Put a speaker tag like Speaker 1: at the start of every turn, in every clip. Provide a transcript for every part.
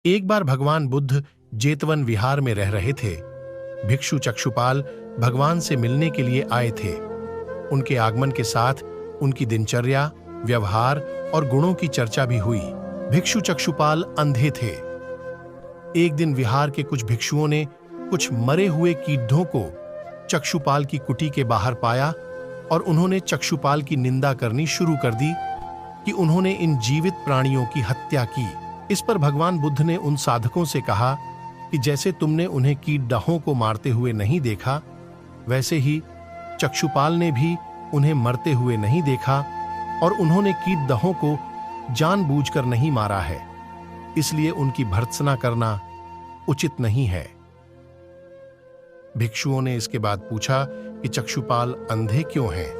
Speaker 1: एक बार भगवान बुद्ध जेतवन विहार में रह रहे थे। भिक्षु चक्षुपाल भगवान से मिलने के लिए आए थे। उनके आगमन के साथ उनकी दिनचर्या, व्यवहार और गुणों की चर्चा भी हुई। भिक्षु चक्षुपाल अंधे थे। एक दिन विहार के कुछ भिक्षुओं ने कुछ मरे हुए कीड़ों को चक्षुपाल की कुटी के बाहर पाया और उन्होंने चक्षुपाल की निंदा करनी शुरू कर दी कि उन्होंने इन जीवित प्राणियों की हत्या की। इस पर भगवान बुद्ध ने उन साधकों से कहा कि जैसे तुमने उन्हें कीड़ों को मारते हुए नहीं देखा, वैसे ही चक्षुपाल ने भी उन्हें मरते हुए नहीं देखा और उन्होंने कीड़ों को जानबूझकर नहीं मारा है, इसलिए उनकी भर्त्सना करना उचित नहीं है। भिक्षुओं ने इसके बाद पूछा कि चक्षुपाल अंधे क्यों हैं?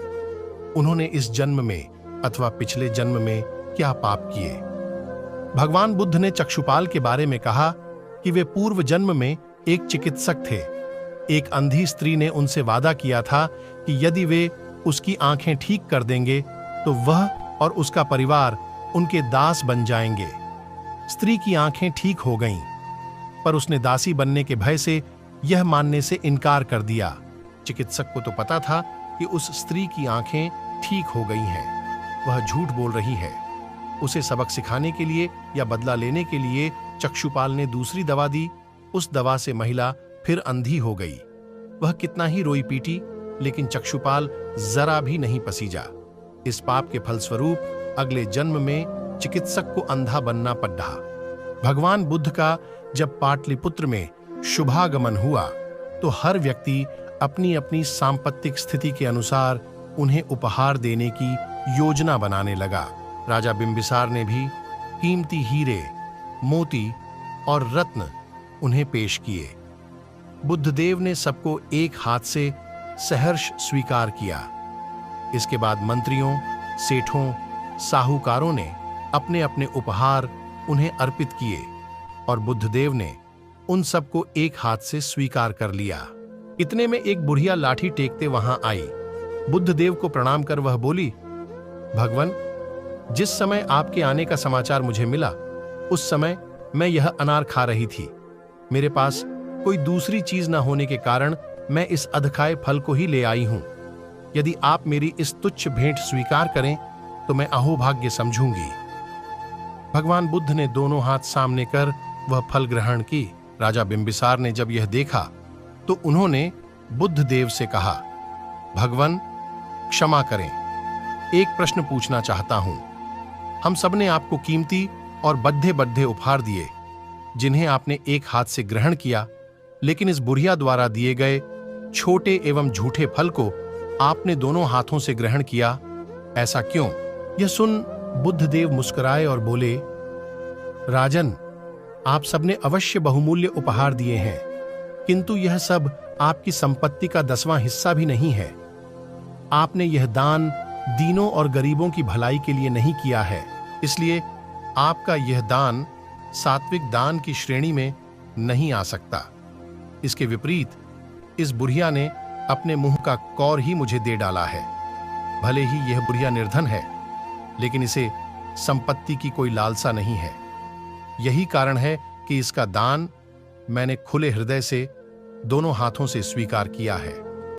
Speaker 1: उन्होंने इस जन्म में अथवा पिछले जन्म में क्या पाप किए? भगवान बुद्ध ने चक्षुपाल के बारे में कहा कि वे पूर्व जन्म में एक चिकित्सक थे। एक अंधी स्त्री ने उनसे वादा किया था कि यदि वे उसकी आंखें ठीक कर देंगे तो वह और उसका परिवार उनके दास बन जाएंगे। स्त्री की आंखें ठीक हो गईं, पर उसने दासी बनने के भय से यह मानने से इनकार कर दिया। चिकित्सक को तो पता था कि उस स्त्री की आंखें ठीक हो गई हैं, वह झूठ बोल रही है। उसे सबक सिखाने के लिए या बदला लेने के लिए चक्षुपाल ने दूसरी दवा दी। उस दवा से महिला फिर अंधी हो गई। वह कितना ही रोई पीटी, लेकिन चक्षुपाल जरा भी नहीं पसीजा। इस पाप के फलस्वरूप अगले जन्म में चिकित्सक को अंधा बनना पड़ा। भगवान बुद्ध का जब पाटलिपुत्र में शुभागमन हुआ तो हर व्यक्ति अपनी अपनी सांपत्तिक स्थिति के अनुसार उन्हें उपहार देने की योजना बनाने लगा। राजा बिंबिसार ने भी कीमती हीरे, मोती और रत्न उन्हें पेश किए। बुद्धदेव ने सबको एक हाथ से सहर्ष स्वीकार किया। इसके बाद मंत्रियों, सेठों, साहूकारों ने अपने अपने उपहार उन्हें अर्पित किए और बुद्धदेव ने उन सबको एक हाथ से स्वीकार कर लिया। इतने में एक बुढ़िया लाठी टेकते वहां आई। बुद्धदेव को प्रणाम कर वह बोली, भगवन, जिस समय आपके आने का समाचार मुझे मिला, उस समय मैं यह अनार खा रही थी। मेरे पास कोई दूसरी चीज न होने के कारण मैं इस अधखाए फल को ही ले आई हूं। यदि आप मेरी इस तुच्छ भेंट स्वीकार करें तो मैं अहोभाग्य समझूंगी। भगवान बुद्ध ने दोनों हाथ सामने कर वह फल ग्रहण की। राजा बिंबिसार ने जब यह देखा तो उन्होंने बुद्धदेव से कहा, भगवन, क्षमा करें, एक प्रश्न पूछना चाहता हूं। हम सबने आपको कीमती और बद्धे बद्धे उपहार दिए, जिन्हें आपने एक हाथ से ग्रहण किया, लेकिन इस बुढ़िया द्वारा दिए गए छोटे एवं झूठे फल को आपने दोनों हाथों से ग्रहण किया, ऐसा क्यों? यह सुन बुद्धदेव मुस्कुराए और बोले, राजन, आप सबने अवश्य बहुमूल्य उपहार दिए हैं, किंतु यह सब आपकी संपत्ति का 10वां हिस्सा भी नहीं है। आपने यह दान दीनों और गरीबों की भलाई के लिए नहीं किया है, इसलिए आपका यह दान सात्विक दान की श्रेणी में नहीं आ सकता। इसके विपरीत इस बुढ़िया ने अपने मुंह का कौर ही मुझे दे डाला है। भले ही यह बुढ़िया निर्धन है, लेकिन इसे संपत्ति की कोई लालसा नहीं है। यही कारण है कि इसका दान मैंने खुले हृदय से दोनों हाथों से स्वीकार किया है।